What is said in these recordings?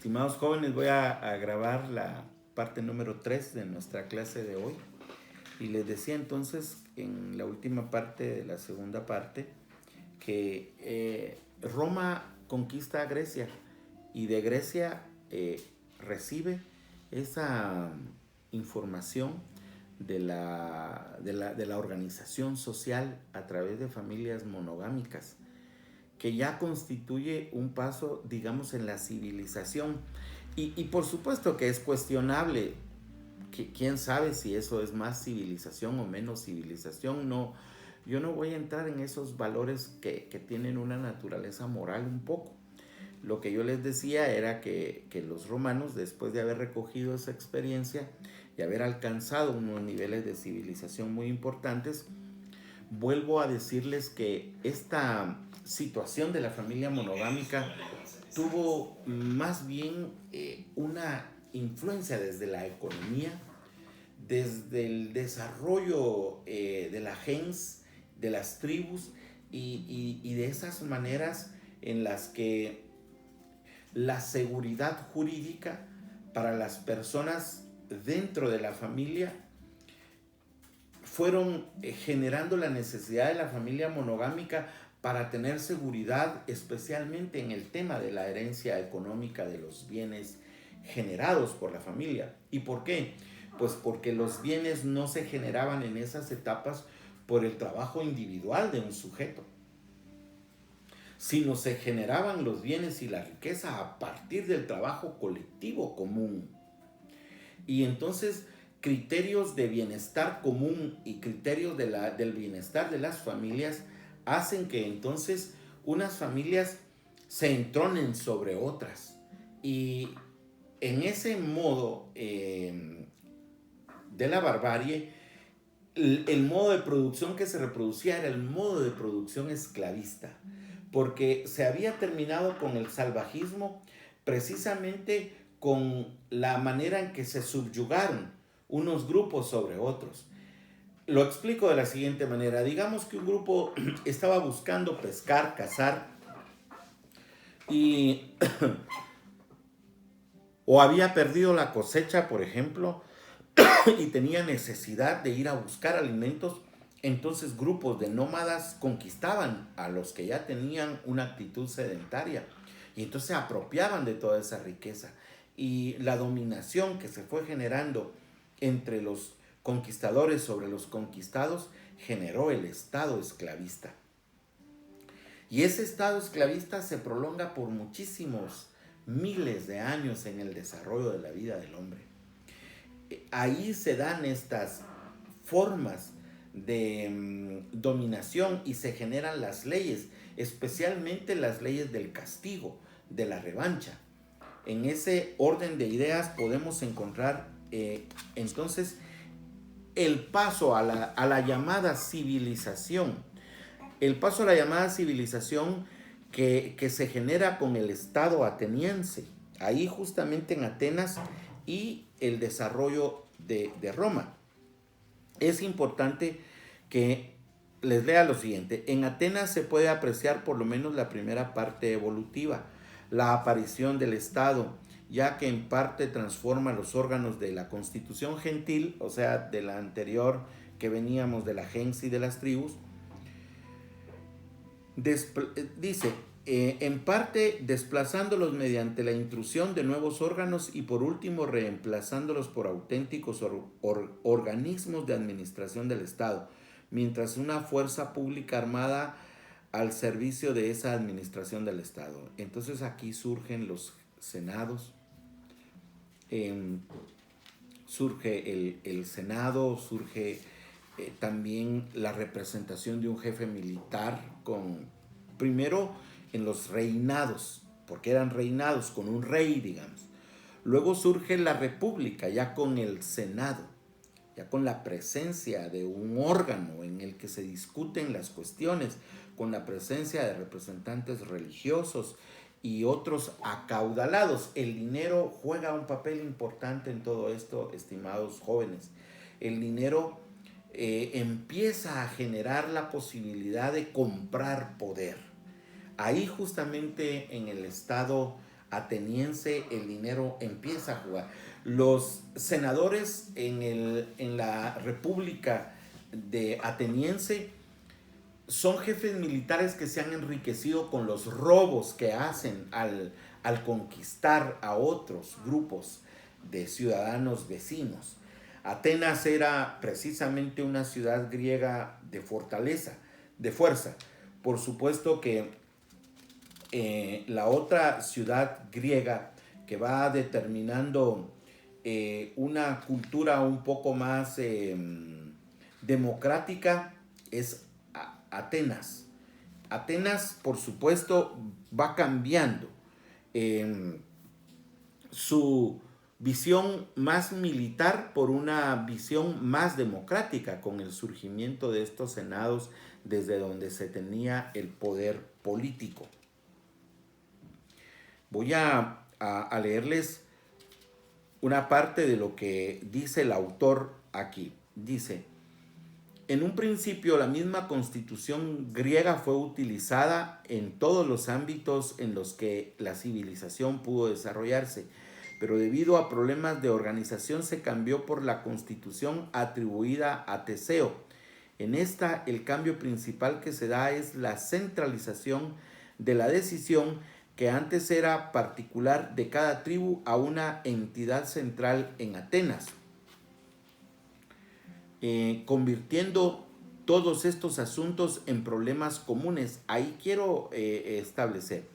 Estimados jóvenes, voy a grabar la parte número 3 de nuestra clase de hoy. Y les decía entonces en la última parte de la segunda parte que Roma conquista a Grecia y de Grecia recibe esa información de la organización social a través de familias monogámicas, que ya constituye un paso, digamos, en la civilización. Y por supuesto que es cuestionable, que quién sabe si eso es más civilización o menos civilización. No, yo no voy a entrar en esos valores que tienen una naturaleza moral un poco. Lo que yo les decía era que los romanos, después de haber recogido esa experiencia y haber alcanzado unos niveles de civilización muy importantes, vuelvo a decirles que esta situación de la familia monogámica tuvo más bien una influencia desde la economía, desde el desarrollo de la gens, de las tribus y de esas maneras en las que la seguridad jurídica para las personas dentro de la familia fueron generando la necesidad de la familia monogámica para tener seguridad, especialmente en el tema de la herencia económica de los bienes generados por la familia. ¿Y por qué? Pues porque los bienes no se generaban en esas etapas por el trabajo individual de un sujeto, sino se generaban los bienes y la riqueza a partir del trabajo colectivo común. Y entonces criterios de bienestar común y criterios del bienestar de las familias hacen que entonces unas familias se entronen sobre otras. Y en ese modo de la barbarie, el modo de producción que se reproducía era el modo de producción esclavista, porque se había terminado con el salvajismo precisamente con la manera en que se subyugaron unos grupos sobre otros. Lo explico de la siguiente manera. Digamos que un grupo estaba buscando pescar, cazar y o había perdido la cosecha, por ejemplo, y tenía necesidad de ir a buscar alimentos. Entonces grupos de nómadas conquistaban a los que ya tenían una actitud sedentaria y entonces se apropiaban de toda esa riqueza. Y la dominación que se fue generando entre los conquistadores sobre los conquistados generó el estado esclavista. Y ese estado esclavista se prolonga por muchísimos miles de años en el desarrollo de la vida del hombre. Ahí se dan estas formas de dominación y se generan las leyes, especialmente las leyes del castigo, de la revancha. En ese orden de ideas podemos encontrar entonces el paso a la llamada civilización. El paso a la llamada civilización que se genera con el Estado ateniense, ahí justamente en Atenas, y el desarrollo de Roma. Es importante que les lea lo siguiente. En Atenas se puede apreciar por lo menos la primera parte evolutiva, la aparición del Estado, ya que en parte transforma los órganos de la constitución gentil, o sea, de la anterior que veníamos de la gens y de las tribus. Dice, en parte desplazándolos mediante la intrusión de nuevos órganos y por último reemplazándolos por auténticos organismos de administración del Estado, mientras una fuerza pública armada al servicio de esa administración del Estado. Entonces aquí surgen los senados, surge el Senado, surge también la representación de un jefe militar primero en los reinados, porque eran reinados con un rey, digamos. Luego surge la república ya con el Senado, ya con la presencia de un órgano en el que se discuten las cuestiones, con la presencia de representantes religiosos y otros acaudalados. El dinero juega un papel importante en todo esto, estimados jóvenes. El dinero empieza a generar la posibilidad de comprar poder. Ahí justamente en el estado ateniense el dinero empieza a jugar. Los senadores en la República de ateniense son jefes militares que se han enriquecido con los robos que hacen al conquistar a otros grupos de ciudadanos vecinos. Atenas era precisamente una ciudad griega de fortaleza, de fuerza. Por supuesto que la otra ciudad griega que va determinando una cultura un poco más democrática es Atenas. Atenas, por supuesto, va cambiando su visión más militar por una visión más democrática con el surgimiento de estos senados desde donde se tenía el poder político. Voy a leerles una parte de lo que dice el autor aquí. Dice: en un principio, la misma constitución griega fue utilizada en todos los ámbitos en los que la civilización pudo desarrollarse, pero debido a problemas de organización se cambió por la constitución atribuida a Teseo. En esta, el cambio principal que se da es la centralización de la decisión, que antes era particular de cada tribu, a una entidad central en Atenas, convirtiendo todos estos asuntos en problemas comunes. Ahí quiero establecer,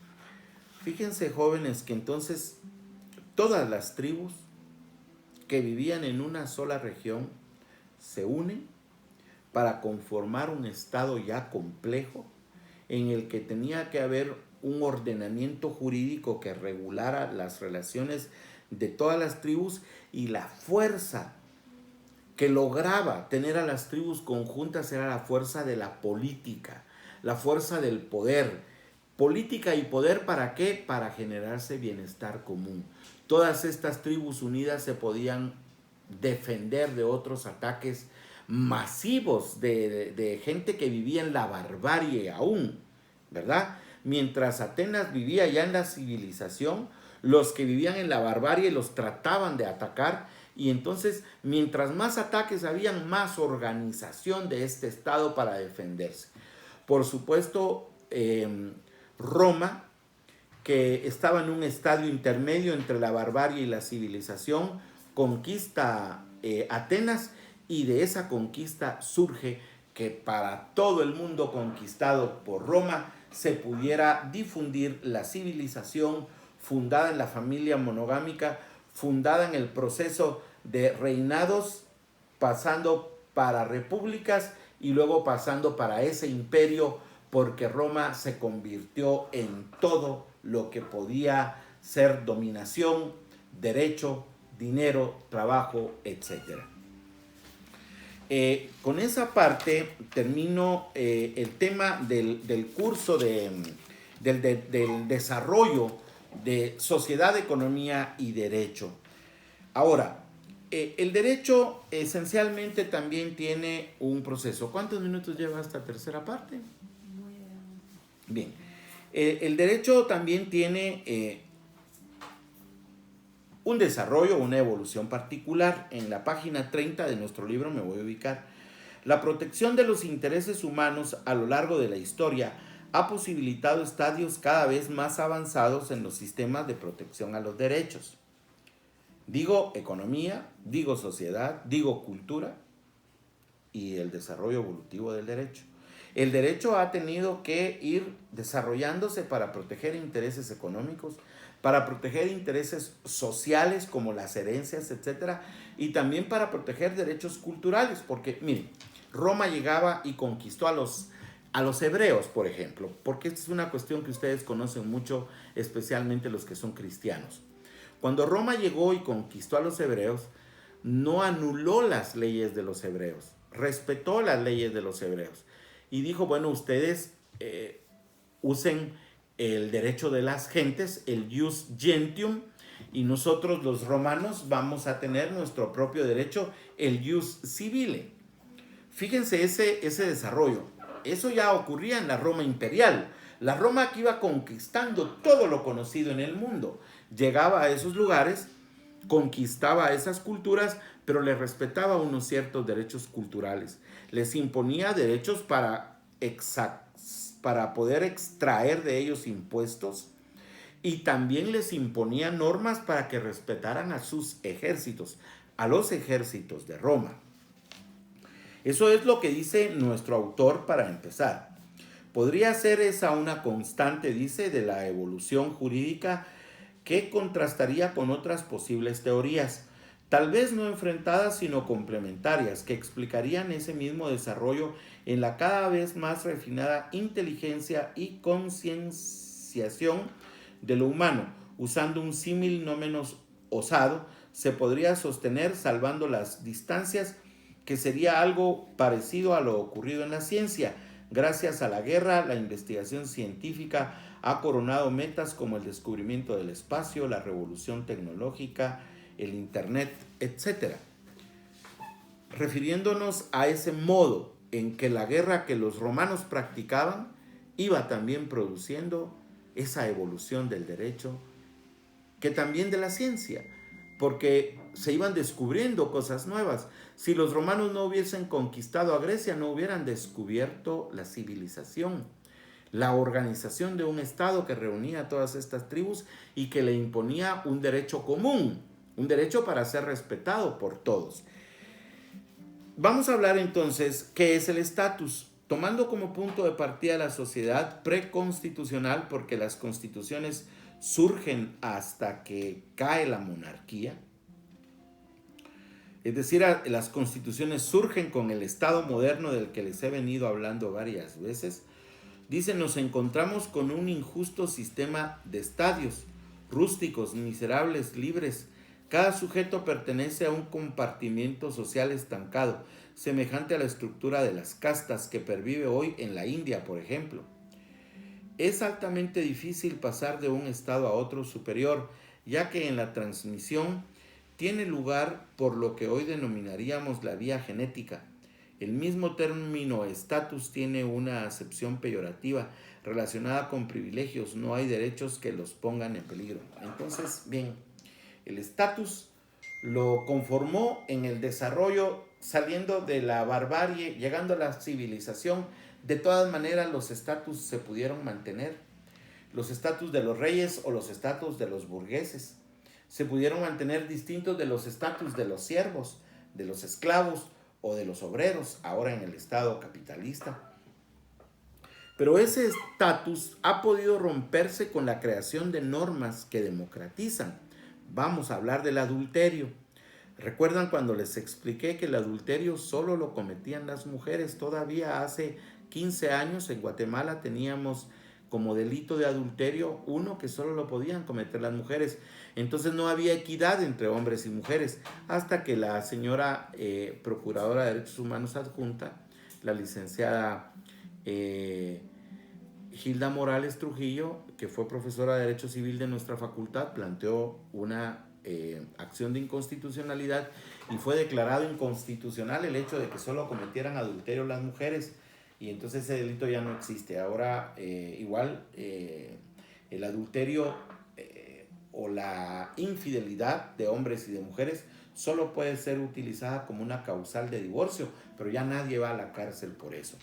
fíjense jóvenes, que entonces todas las tribus que vivían en una sola región se unen para conformar un estado ya complejo en el que tenía que haber un ordenamiento jurídico que regulara las relaciones de todas las tribus, y la fuerza que lograba tener a las tribus conjuntas era la fuerza de la política, la fuerza del poder. Política y poder, ¿para qué? Para generarse bienestar común. Todas estas tribus unidas se podían defender de otros ataques masivos de gente que vivía en la barbarie aún, ¿verdad? Mientras Atenas vivía ya en la civilización, los que vivían en la barbarie los trataban de atacar, y entonces mientras más ataques habían, más organización de este estado para defenderse. Por supuesto, Roma, que estaba en un estadio intermedio entre la barbarie y la civilización, conquista Atenas, y de esa conquista surge que para todo el mundo conquistado por Roma se pudiera difundir la civilización fundada en la familia monogámica, fundada en el proceso de reinados, pasando para repúblicas y luego pasando para ese imperio, porque Roma se convirtió en todo lo que podía ser dominación, derecho, dinero, trabajo, etc. Con esa parte termino el tema del curso del desarrollo de sociedad, economía y derecho. Ahora, el derecho esencialmente también tiene un proceso. ¿Cuántos minutos lleva esta tercera parte? Bien. El derecho también tiene un desarrollo, una evolución particular. En la página 30 de nuestro libro me voy a ubicar. La protección de los intereses humanos a lo largo de la historia ha posibilitado estadios cada vez más avanzados en los sistemas de protección a los derechos. Digo economía, digo sociedad, digo cultura y el desarrollo evolutivo del derecho. El derecho ha tenido que ir desarrollándose para proteger intereses económicos, para proteger intereses sociales como las herencias, etc. Y también para proteger derechos culturales, porque miren, Roma llegaba y conquistó a los hebreos, por ejemplo, porque esta es una cuestión que ustedes conocen mucho, especialmente los que son cristianos. Cuando Roma llegó y conquistó a los hebreos, no anuló las leyes de los hebreos, respetó las leyes de los hebreos y dijo, bueno, ustedes usen el derecho de las gentes, el jus gentium, y nosotros los romanos vamos a tener nuestro propio derecho, el jus civile. Fíjense ese desarrollo. Eso ya ocurría en la Roma imperial. La Roma que iba conquistando todo lo conocido en el mundo. Llegaba a esos lugares, conquistaba esas culturas, pero les respetaba unos ciertos derechos culturales. Les imponía derechos para poder extraer de ellos impuestos y también les imponía normas para que respetaran a sus ejércitos, a los ejércitos de Roma. Eso es lo que dice nuestro autor para empezar. Podría ser esa una constante, dice, de la evolución jurídica que contrastaría con otras posibles teorías, tal vez no enfrentadas sino complementarias, que explicarían ese mismo desarrollo en la cada vez más refinada inteligencia y concienciación de lo humano. Usando un símil no menos osado, se podría sostener, salvando las distancias, que sería algo parecido a lo ocurrido en la ciencia. Gracias a la guerra, la investigación científica ha coronado metas como el descubrimiento del espacio, la revolución tecnológica, el Internet, etc. Refiriéndonos a ese modo en que la guerra que los romanos practicaban iba también produciendo esa evolución del derecho, que también de la ciencia, porque se iban descubriendo cosas nuevas. Si los romanos no hubiesen conquistado a Grecia, no hubieran descubierto la civilización, la organización de un estado que reunía a todas estas tribus y que le imponía un derecho común, un derecho para ser respetado por todos. Vamos a hablar entonces qué es el estatus, tomando como punto de partida la sociedad preconstitucional, porque las constituciones surgen hasta que cae la monarquía. Es decir, las constituciones surgen con el Estado moderno del que les he venido hablando varias veces. Dice, nos encontramos con un injusto sistema de estadios, rústicos, miserables, libres. Cada sujeto pertenece a un compartimiento social estancado, semejante a la estructura de las castas que pervive hoy en la India, por ejemplo. Es altamente difícil pasar de un estado a otro superior, ya que en la transmisión tiene lugar por lo que hoy denominaríamos la vía genética. El mismo término estatus tiene una acepción peyorativa relacionada con privilegios. No hay derechos que los pongan en peligro. Entonces, bien, el estatus lo conformó en el desarrollo, saliendo de la barbarie, llegando a la civilización. De todas maneras, los estatus se pudieron mantener. Los estatus de los reyes o los estatus de los burgueses se pudieron mantener distintos de los estatus de los siervos, de los esclavos o de los obreros, ahora en el estado capitalista. Pero ese estatus ha podido romperse con la creación de normas que democratizan. Vamos a hablar del adulterio. ¿Recuerdan cuando les expliqué que el adulterio solo lo cometían las mujeres? Todavía hace 15 años en Guatemala teníamos como delito de adulterio uno que solo lo podían cometer las mujeres. Entonces no había equidad entre hombres y mujeres, hasta que la señora Procuradora de Derechos Humanos adjunta, la licenciada Hilda Morales Trujillo, que fue profesora de Derecho Civil de nuestra facultad, planteó una acción de inconstitucionalidad y fue declarado inconstitucional el hecho de que solo cometieran adulterio las mujeres, y entonces ese delito ya no existe. Ahora el adulterio o la infidelidad de hombres y de mujeres solo puede ser utilizada como una causal de divorcio, pero ya nadie va a la cárcel por eso.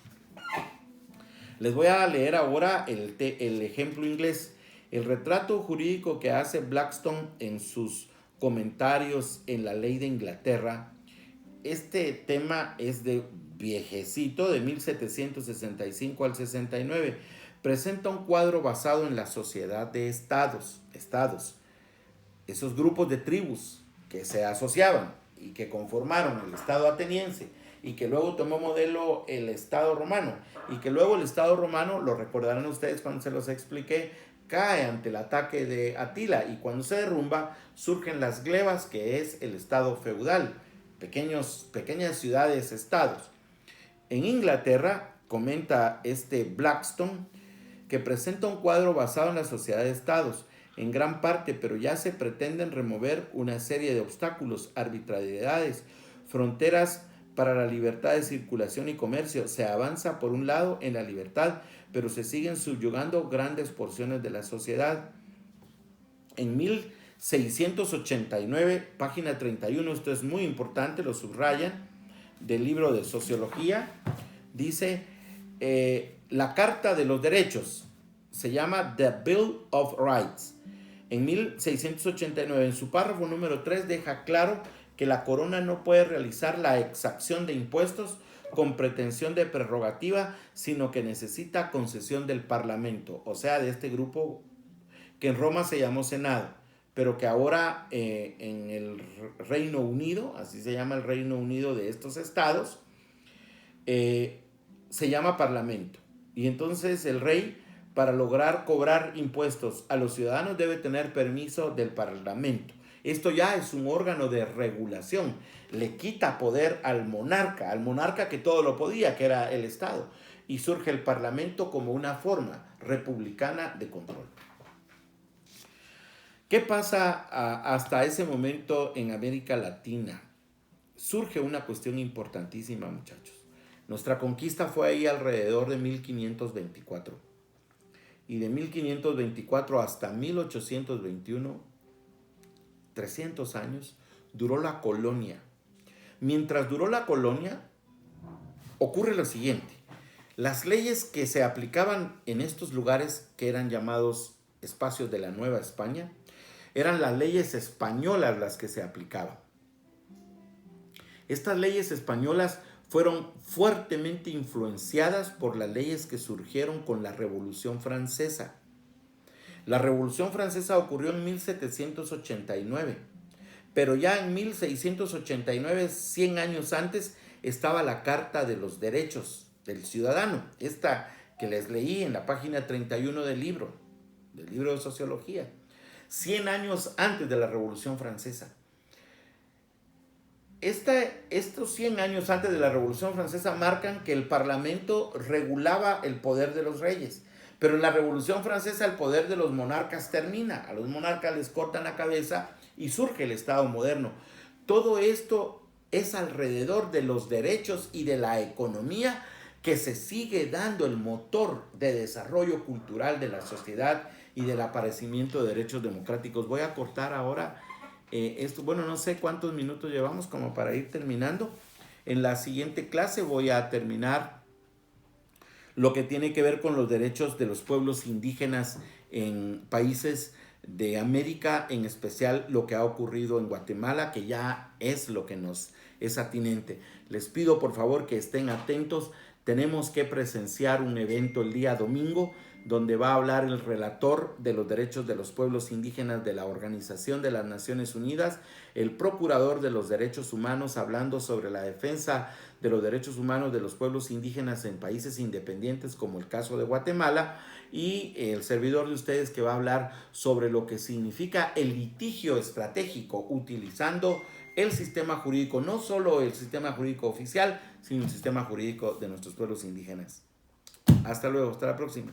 Les voy a leer ahora el ejemplo inglés. El retrato jurídico que hace Blackstone en sus comentarios en la ley de Inglaterra. Este tema es de viejecito, de 1765 al 69. Presenta un cuadro basado en la sociedad de estados. Esos grupos de tribus que se asociaban y que conformaron el estado ateniense, y que luego tomó modelo el Estado romano, y que luego el Estado romano, lo recordarán ustedes cuando se los expliqué, cae ante el ataque de Atila, y cuando se derrumba surgen las glebas, que es el Estado feudal, pequeñas ciudades-estados. En Inglaterra, comenta este Blackstone, que presenta un cuadro basado en la sociedad de estados, en gran parte, pero ya se pretenden remover una serie de obstáculos, arbitrariedades, fronteras para la libertad de circulación y comercio. Se avanza por un lado en la libertad, pero se siguen subyugando grandes porciones de la sociedad. En 1689, página 31, esto es muy importante, lo subrayan, del libro de Sociología, dice, la Carta de los Derechos, se llama The Bill of Rights. En 1689, en su párrafo número 3, deja claro que la corona no puede realizar la exacción de impuestos con pretensión de prerrogativa, sino que necesita concesión del Parlamento, o sea, de este grupo que en Roma se llamó Senado, pero que ahora en el Reino Unido, así se llama el Reino Unido de estos estados, se llama Parlamento. Y entonces el rey, para lograr cobrar impuestos a los ciudadanos, debe tener permiso del Parlamento. Esto ya es un órgano de regulación. Le quita poder al monarca que todo lo podía, que era el Estado. Y surge el Parlamento como una forma republicana de control. ¿Qué pasa hasta ese momento en América Latina? Surge una cuestión importantísima, muchachos. Nuestra conquista fue ahí alrededor de 1524. Y de 1524 hasta 1821, 300 años, duró la colonia. Mientras duró la colonia, ocurre lo siguiente. Las leyes que se aplicaban en estos lugares, que eran llamados espacios de la Nueva España, eran las leyes españolas las que se aplicaban. Estas leyes españolas fueron fuertemente influenciadas por las leyes que surgieron con la Revolución Francesa. La Revolución Francesa ocurrió en 1789, pero ya en 1689, 100 años antes, estaba la Carta de los Derechos del Ciudadano, esta que les leí en la página 31 del libro de Sociología, 100 años antes de la Revolución Francesa. Estos 100 años antes de la Revolución Francesa marcan que el Parlamento regulaba el poder de los reyes. Pero en la Revolución Francesa el poder de los monarcas termina. A los monarcas les cortan la cabeza y surge el Estado moderno. Todo esto es alrededor de los derechos y de la economía que se sigue dando el motor de desarrollo cultural de la sociedad y del aparecimiento de derechos democráticos. Voy a cortar ahora esto. Bueno, no sé cuántos minutos llevamos como para ir terminando. En la siguiente clase voy a terminar lo que tiene que ver con los derechos de los pueblos indígenas en países de América, en especial lo que ha ocurrido en Guatemala, que ya es lo que nos es atinente. Les pido por favor que estén atentos. Tenemos que presenciar un evento el día domingo donde va a hablar el relator de los derechos de los pueblos indígenas de la Organización de las Naciones Unidas, el procurador de los derechos humanos, hablando sobre la defensa de los derechos humanos de los pueblos indígenas en países independientes como el caso de Guatemala, y el servidor de ustedes que va a hablar sobre lo que significa el litigio estratégico utilizando el sistema jurídico, no solo el sistema jurídico oficial, sino el sistema jurídico de nuestros pueblos indígenas. Hasta luego, hasta la próxima.